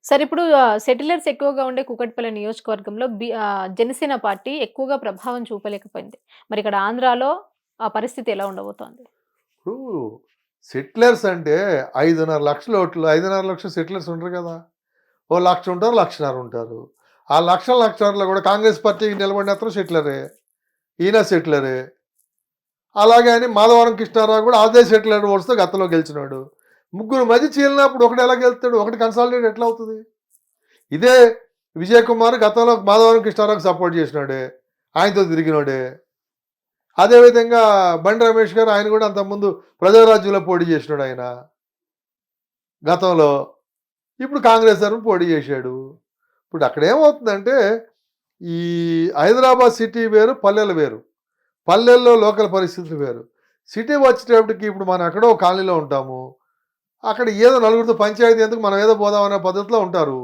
సరే ఇప్పుడు సెటిలర్స్ ఎక్కువగా ఉండే కూకట్పల్లి నియోజకవర్గంలో జనసేన పార్టీ ఎక్కువగా ప్రభావం చూపలేకపోయింది. మరి ఇక్కడ ఆంధ్రాలో ఆ పరిస్థితి ఎలా ఉండబోతోంది? ఇప్పుడు సెటిలర్స్ అంటే 5.5 లక్షల ఓట్లు 5.5 లక్షల సెటిలర్స్ ఉండరు కదా! ఓ 1,00,000 ఉంటారు, 1,50,000 ఉంటారు. ఆ 1,00,000లో కూడా కాంగ్రెస్ పార్టీకి నిలబడిన అతను సెటిలరే. ఈయన సెటిలరే. అలాగే అని మాధవరం కృష్ణారావు కూడా అదే సెటిలర్ ఓట్స్‌తో గతంలో గెలిచినాడు. ముగ్గురు మధ్య చీలినప్పుడు ఒకడు ఎలా గెలుస్తాడు? ఒకటి కన్సాలిడేట్ ఎట్లా అవుతది? ఇదే విజయ్ కుమార్ గతంలో మాధవరం కృష్ణారావుకి సపోర్ట్ చేసినాడే. ఆయనతో తిరిగినోడే. అదేవిధంగా బండి రమేష్ గారు ఆయన కూడా అంతకుముందు ప్రజారాజ్యంలో పోటీ చేసినాడు ఆయన గతంలో. ఇప్పుడు కాంగ్రెస్ తరఫున పోటీ చేశాడు. ఇప్పుడు అక్కడ ఏమవుతుందంటే ఈ హైదరాబాద్ సిటీ వేరు, పల్లెలు వేరు. పల్లెల్లో లోకల్ పరిస్థితులు వేరు. సిటీ వచ్చేటప్పటికి ఇప్పుడు మనం ఎక్కడో కాలనీలో ఉంటాము. అక్కడ ఏదో నలుగురితో పంచాయతీ ఎందుకు మనం ఏదో పోదామనే పద్ధతిలో ఉంటారు.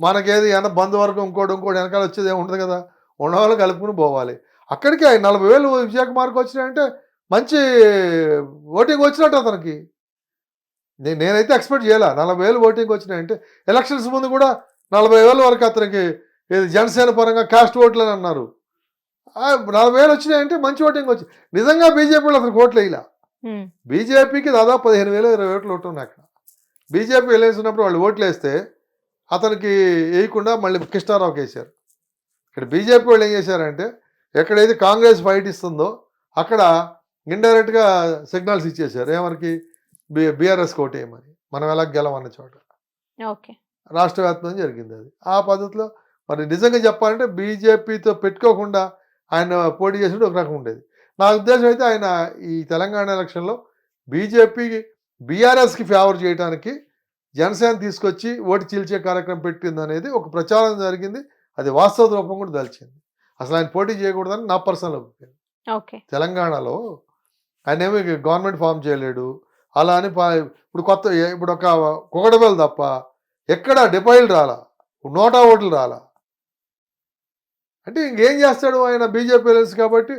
మనకేది ఏమన్నా బంధువర్గం ఇంకోటి వెనకాల వచ్చేది ఏమి ఉండదు కదా. ఉన్నవాళ్ళు కలుపుకుని పోవాలి. అక్కడికి 40,000 విజయ్ కుమార్కి వచ్చినాయంటే మంచి ఓటింగ్ వచ్చినట్టు అతనికి. నేనైతే ఎక్స్పెక్ట్ చేయాల 40,000 ఓటింగ్ వచ్చినాయంటే ఎలక్షన్స్ ముందు కూడా 40,000 వరకు అతనికి జనసేన పరంగా కాస్ట్ ఓట్లు అని అన్నారు. 40,000 వచ్చినాయంటే మంచి ఓటింగ్ వచ్చి నిజంగా బీజేపీలో అతనికి ఓట్లు వేయలా. బీజేపీకి దాదాపు 15,000 20 ఓట్లు ఓటు ఉన్నాయి అక్కడ. బీజేపీ వెళ్ళేసినప్పుడు వాళ్ళు ఓట్లు వేస్తే అతనికి వేయకుండా మళ్ళీ కృష్ణారావుకి వేశారు. ఇక్కడ బీజేపీ వాళ్ళు ఏం చేశారంటే ఎక్కడైతే కాంగ్రెస్ ఫైట్ ఇస్తుందో అక్కడ ఇండైరెక్ట్గా సిగ్నల్స్ ఇచ్చేశారు. ఏమరికి బీఆర్ఎస్ కోటేయమని మనం ఎలా గెలవన్న చోట రాష్ట్ర వ్యాప్తంగా జరిగింది అది. ఆ పద్ధతిలో మరి నిజంగా చెప్పాలంటే బీజేపీతో పెట్టుకోకుండా ఆయన పోటీ చేసినట్టు ఒక రకం ఉండేది. నా ఉద్దేశం అయితే ఆయన ఈ తెలంగాణ ఎలక్షన్లో బీజేపీకి బీఆర్ఎస్కి ఫేవర్ చేయడానికి జనసేన తీసుకొచ్చి ఓటు చీల్చే కార్యక్రమం పెట్టింది అనేది ఒక ప్రచారం జరిగింది. అది వాస్తవ రూపం కూడా దాల్చింది. అసలు ఆయన పోటీ చేయకూడదని నా పర్సనల్ ఒపీనియన్. తెలంగాణలో ఆయన ఏమి గవర్నమెంట్ ఫామ్ చేయలేడు. అలా అని ఇప్పుడు ఒక కుకటబెల్ తప్ప ఎక్కడ డిపాయిల్ రాలా, నోటా ఓట్లు రాలా. అంటే ఇంకేం చేస్తాడు ఆయన బీజేపీ తెలుసు కాబట్టి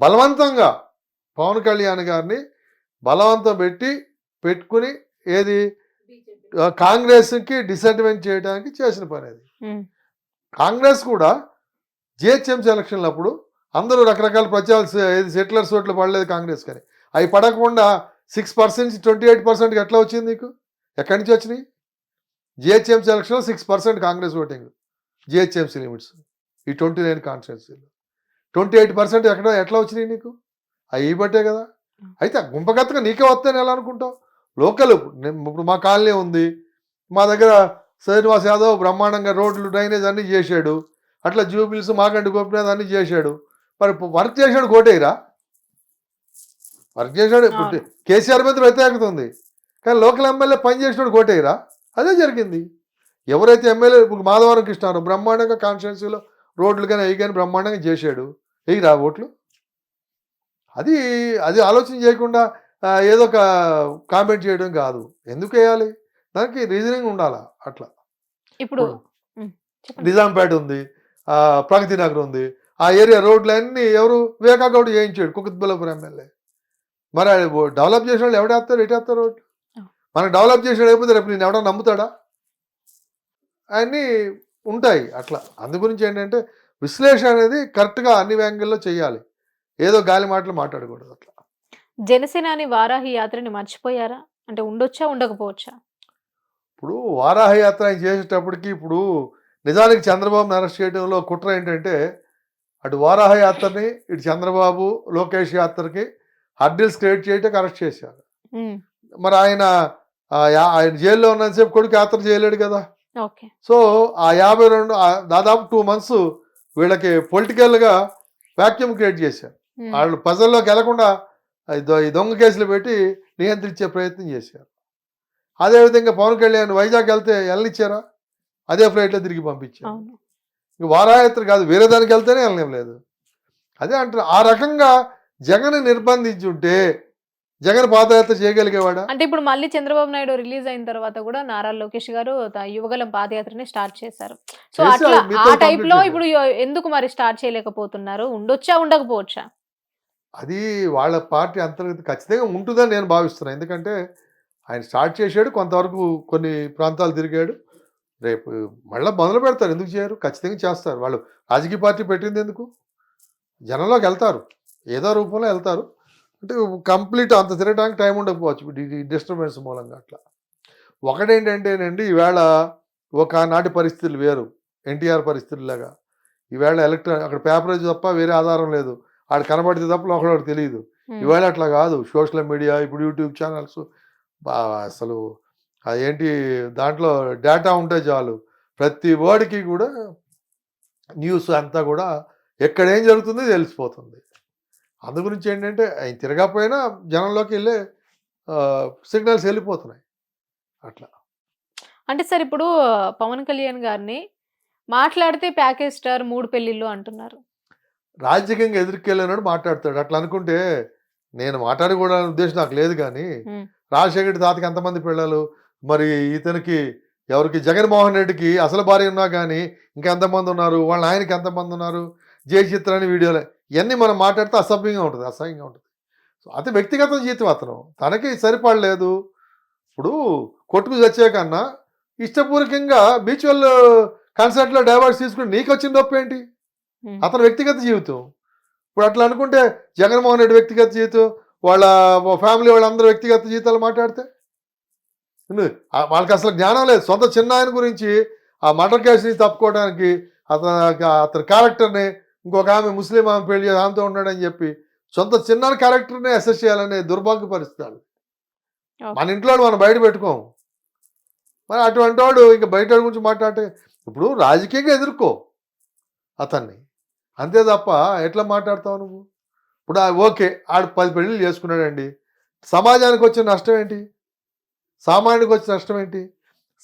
బలవంతంగా పవన్ కళ్యాణ్ గారిని బలవంతం పెట్టుకుని ఏది కాంగ్రెస్కి డిసడ్వాంటేజ్ చేయడానికి చేసిన పని అది. కాంగ్రెస్ కూడా జిహెచ్ఎంసీ ఎలక్షన్లు అప్పుడు అందరూ రకరకాల ప్రచారాలు సెటిలర్స్ ఓట్లు పడలేదు కాంగ్రెస్ కానీ అవి పడకుండా 6% 28% ఎట్లా వచ్చింది నీకు? ఎక్కడి నుంచి వచ్చినాయి? జిహెచ్ఎంసీ ఎలక్షన్లో 6% కాంగ్రెస్ ఓటింగ్ జిహెచ్ఎంసీ లిమిట్స్ ఈ 29 కాన్స్టిట్యున్సీలో 28% ఎట్లా వచ్చినాయి నీకు? అవి బట్టే కదా. అయితే గుంపగత్తగా నీకే వస్తాయని ఎలా అనుకుంటావు? లోకల్ ఇప్పుడు మా కాలనీ ఉంది, మా దగ్గర శ్రీనివాస్ యాదవ్ బ్రహ్మాండంగా రోడ్లు డ్రైనేజ్ అన్నీ చేశాడు. అట్లా జూబిల్స్ మాగంటి గోపినాథ్ అన్నీ చేశాడు. మరి వర్క్ చేశాడు కోటేరా, వర్క్ చేశాడు. ఇప్పుడు కేసీఆర్ మీద వ్యతిరేకత ఉంది కానీ లోకల్ ఎమ్మెల్యే పని చేసినాడు కోటేరా. అదే జరిగింది. ఎవరైతే ఎమ్మెల్యే ఇప్పుడు మాధవరం కృష్ణారావు బ్రహ్మాండంగా కాన్స్టిట్యున్సీలో రోడ్లు కానీ అవి కానీ బ్రహ్మాండంగా చేశాడు. వెయ్యిరా ఓట్లు. అది అది ఆలోచన చేయకుండా ఏదో ఒక కామెంట్ చేయడం కాదు. ఎందుకు వేయాలి? దానికి రీజనింగ్ ఉండాలా. అట్లా ఇప్పుడు నిజాంపేట ఉంది, ప్రగతి నగర్ ఉంది, ఆ ఏరియా రోడ్లు అన్నీ ఎవరు వివేకా గౌడ్ చేయించాడు కుకట్బుల్లాపూర్ ఎమ్మెల్యే. మరి డెవలప్ చేసిన వాళ్ళు ఎవడేస్తారు, ఎటేస్తారు రోడ్లు? మనకు డెవలప్ చేసిన అయిపోతే రేపు నేను ఎవడో నమ్ముతాడా? అన్నీ ఉంటాయి అట్లా. అందు గురించి ఏంటంటే విశ్లేషణ అనేది కరెక్ట్గా అన్ని యాంగిల్లో చేయాలి. ఏదో గాలి మాటలు మాట్లాడకూడదు. అట్లా జనసేనాని వారాహి యాత్రని మర్చిపోయారా? అంటే ఉండొచ్చా, ఉండకపోవచ్చా? ఇప్పుడు వారాహి యాత్ర ఆయన చేసేటప్పటికి ఇప్పుడు నిజానికి చంద్రబాబుని అరెస్ట్ చేయడంలో కుట్ర ఏంటంటే అటు వారాహి యాత్రని ఇటు చంద్రబాబు లోకేష్ యాత్రకి హర్డిల్స్ క్రియేట్ చేయడానికి అరెస్ట్ చేశారు. మరి ఆయన జైల్లో ఉన్నంతసేపు కొడుకు యాత్ర చేయలేడు కదా. సో ఆ 52 దాదాపు 2 months వీళ్ళకి పొలిటికల్గా వ్యాక్యూమ్ క్రియేట్ చేశారు. వాళ్ళు ప్రజల్లోకి వెళ్లకుండా ఈ దొంగ కేసులు పెట్టి నియంత్రించే ప్రయత్నం చేశారు. అదేవిధంగా పవన్ కళ్యాణ్ వైజాగ్ వెళ్తే వెళ్ళనిచ్చారా? అదే ఫ్లైట్లో తిరిగి పంపించారు. వారాయాత్ర కాదు వేరే దానికి వెళ్తేనే వెళ్ళలేం లేదు. అదే అంటారు. ఆ రకంగా జగన్ నిర్బంధించుంటే జగన్ పాదయాత్ర చేయగలిగేవాడా? అంటే ఇప్పుడు మళ్ళీ చంద్రబాబు నాయుడు రిలీజ్ అయిన తర్వాత కూడా నారా లోకేష్ గారు యువగలం పాదయాత్రని స్టార్ట్ చేశారు. సో అట్లా ఆ టైప్ లో ఇప్పుడు ఎందుకు మరి స్టార్ట్ చేయలేకపోతున్నారు? ఉండొచ్చా, ఉండకపోవచ్చా? అది వాళ్ళ పార్టీ అంతర్గత ఖచ్చితంగా ఉంటుందని నేను భావిస్తున్నాను. ఎందుకంటే ఆయన స్టార్ట్ చేశాడు, కొంతవరకు కొన్ని ప్రాంతాలు తిరిగాడు, రేపు మళ్ళీ మొదలు పెడతారు. ఎందుకు చేయరు? ఖచ్చితంగా చేస్తారు. వాళ్ళు రాజకీయ పార్టీ పెట్టింది ఎందుకు? జనంలోకి వెళ్తారు. ఏదో రూపంలో వెళ్తారు. అంటే కంప్లీట్ అంత తిరగడానికి టైం ఉండకపోవచ్చు. డిస్టర్బెన్స్ మూలంగా అట్లా. ఒకటేంటంటేనండి ఈవేళ ఒకనాటి పరిస్థితులు వేరు. ఎన్టీఆర్ పరిస్థితుల్లాగా. ఈవేళ అక్కడ పేపరేజ్ తప్ప వేరే ఆధారం లేదు. ఆడు కనబడితే తప్ప ఒకళ్ళకి తెలియదు. ఈవేళ అట్లా కాదు. సోషల్ మీడియా, ఇప్పుడు యూట్యూబ్ ఛానల్స్ అసలు అదేంటి దాంట్లో డేటా ఉంటే చాలు. ప్రతి వర్డ్కి కూడా న్యూస్ అంతా కూడా ఎక్కడేం జరుగుతుందో తెలిసిపోతుంది. అందు గురించి ఏంటంటే ఆయన తిరగకపోయినా జనంలోకి వెళ్ళే సిగ్నల్స్ వెళ్ళిపోతున్నాయి అట్లా. అంటే సార్ ఇప్పుడు పవన్ కళ్యాణ్ గారిని మాట్లాడితే ప్యాకేజ్ స్టార్ 3 పెళ్లిళ్ళు అంటున్నారు. రాజకీయంగా ఎదురుకెళ్ళినాడు మాట్లాడతాడు. అట్లా అనుకుంటే నేను మాట్లాడకూడని ఉద్దేశం నాకు లేదు. కానీ రాజశేఖర్ తాతకి ఎంతమంది పిల్లలు, మరి ఇతనికి ఎవరికి జగన్మోహన్ రెడ్డికి అసలు భార్య ఉన్నా కానీ ఇంకెంతమంది ఉన్నారు, వాళ్ళ ఆయనకి ఎంతమంది ఉన్నారు, జయచిత్రాన్ని వీడియోలే ఇవన్నీ మనం మాట్లాడితే అసభ్యంగా ఉంటుంది, అసహ్యంగా ఉంటుంది. సో అతను వ్యక్తిగత జీవితం అతను తనకి సరిపడలేదు. ఇప్పుడు కొట్టుకు చచ్చే కన్నా ఇష్టపూర్వకంగా మ్యూచువల్ కన్సర్ట్లో డైవర్స్ తీసుకుని నీకు వచ్చిన నొప్పి ఏంటి? అతని వ్యక్తిగత జీవితం. ఇప్పుడు అట్లా అనుకుంటే జగన్మోహన్ రెడ్డి వ్యక్తిగత జీవితం, వాళ్ళ ఫ్యామిలీ వాళ్ళందరూ వ్యక్తిగత జీవితాలు మాట్లాడితే వాళ్ళకి అసలు జ్ఞానం లేదు. సొంత చిన్న ఆయన గురించి ఆ మర్డర్ కేసు నుంచి తప్పుకోవడానికి అతని క్యారెక్టర్ని ఇంకొక ఆమె ముస్లిం ఆమె పెళ్లి ఆమెతో ఉన్నాడని చెప్పి సొంత చిన్న క్యారెక్టర్ని అసెస్ చేయాలనే దుర్భాగ్య పరిస్థితులు. మన ఇంట్లో మనం బయట పెట్టుకోము. మరి అటువంటి వాడు ఇంకా బయట గురించి మాట్లాడితే ఇప్పుడు రాజకీయంగా ఎదుర్కో అతన్ని, అంతే తప్ప ఎట్లా మాట్లాడతావు నువ్వు? ఇప్పుడు ఓకే ఆడు 10 పెళ్ళిళ్ళు చేసుకున్నాడండి, సమాజానికి వచ్చిన నష్టం ఏంటి? సామాన్యుడికి వచ్చిన నష్టం ఏంటి?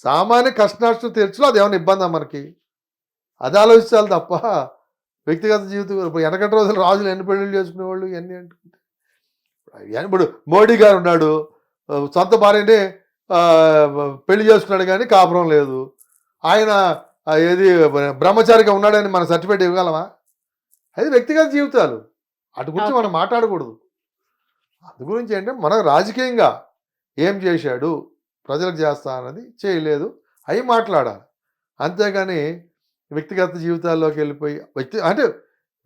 సామాన్య కష్ట నష్టం తీర్చలో అది ఏమైనా ఇబ్బందా మనకి? అది ఆలోచించాలి తప్ప వ్యక్తిగత జీవితం. వెనకటి రోజులు రాజులు ఎన్ని పెళ్ళిళ్ళు చేసుకునేవాళ్ళు ఇవన్నీ అంటుంటే ఇప్పుడు మోడీ గారు ఉన్నాడు, సొంత భార్యనే పెళ్లి చేసుకున్నాడు కానీ కాపురం లేదు. ఆయన ఏది బ్రహ్మచారిగా ఉన్నాడని మన సర్టిఫికేట్ ఇవ్వగలమా? అది వ్యక్తిగత జీవితాలు, అటు గురించి మనం మాట్లాడకూడదు. అందు గురించి ఏంటంటే మనం రాజకీయంగా ఏం చేశాడు, ప్రజలకు చేస్తా అన్నది చేయలేదు, అవి మాట్లాడాలి. అంతేగాని వ్యక్తిగత జీవితాల్లోకి వెళ్ళిపోయి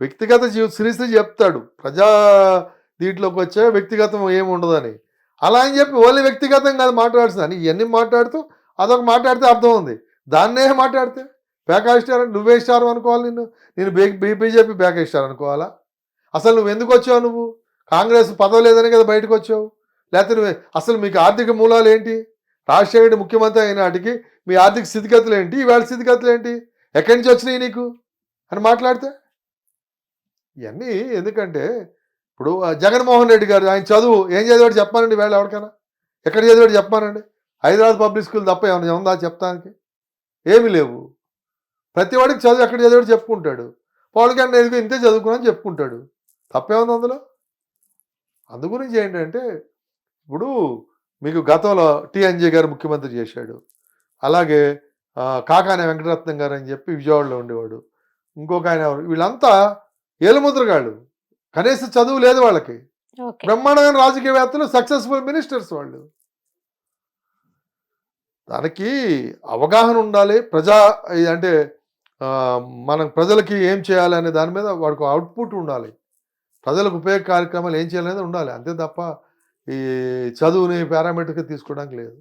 వ్యక్తిగత శ్రీశ్రీ చెప్తాడు ప్రజా దీంట్లోకి వచ్చే వ్యక్తిగతం ఏమి ఉండదని. అలా అని చెప్పి ఓన్లీ వ్యక్తిగతం కాదు మాట్లాడుతుంది. ఇవన్నీ మాట్లాడుతూ అదొక మాట్లాడితే అర్థం ఉంది. దాన్నే మాట్లాడితే ప్యాకేజ్ స్టార్ అంటే నువ్వే స్టార్ అనుకోవాలి. నేను బీజేపీ ప్యాకేజ్ స్టార్ అనుకోవాలా? అసలు నువ్వు ఎందుకు వచ్చావు? నువ్వు కాంగ్రెస్ పదవి లేదని కదా బయటకు వచ్చావు. లేకపోతే నువ్వు అసలు మీకు ఆర్థిక మూలాలు ఏంటి? రాజశేఖర్ ముఖ్యమంత్రి అయిన నాటికి మీ ఆర్థిక స్థితిగతులు ఏంటి, ఈవేళ స్థితిగతులు ఏంటి, ఎక్కడి నుంచి వచ్చినాయి నీకు అని మాట్లాడితే ఇవన్నీ ఎందుకంటే ఇప్పుడు జగన్మోహన్ రెడ్డి గారు ఆయన చదువు ఏం చదివాడు చెప్పానండి? వేళ ఎవరికైనా ఎక్కడ చదివాడు చెప్పానండి? హైదరాబాద్ పబ్లిక్ స్కూల్ తప్ప ఏమైనా ఉందా చెప్తానికి? ఏమీ లేవు. ప్రతి వాడికి చదువు ఎక్కడ చదివాడు చెప్పుకుంటాడు. పవన్ కళ్యాణ్ ఎదుగు ఇంతే చదువుకున్నాను చెప్పుకుంటాడు. తప్పేముంది అందులో? అందు గురించి ఏంటంటే ఇప్పుడు మీకు గతంలో టీఎన్జే గారు ముఖ్యమంత్రి చేశాడు, అలాగే కాకానే వెంకటరత్నం గారు అని చెప్పి విజయవాడలో ఉండేవాడు, ఇంకొక ఆయన వీళ్ళంతా ఏలుముద్రగాళ్ళు, కనీసం చదువు లేదు వాళ్ళకి, బ్రహ్మాండమైన రాజకీయవేత్తలు, సక్సెస్ఫుల్ మినిస్టర్స్ వాళ్ళు. దానికి అవగాహన ఉండాలి. అంటే మనం ప్రజలకి ఏం చేయాలి అనే దాని మీద వాడికి అవుట్పుట్ ఉండాలి. ప్రజలకు ఉపయోగ కార్యక్రమాలు ఏం చేయాలనేది ఉండాలి. అంతే తప్ప ఈ చదువుని పారామీటర్గా తీసుకోవడానికి లేదు.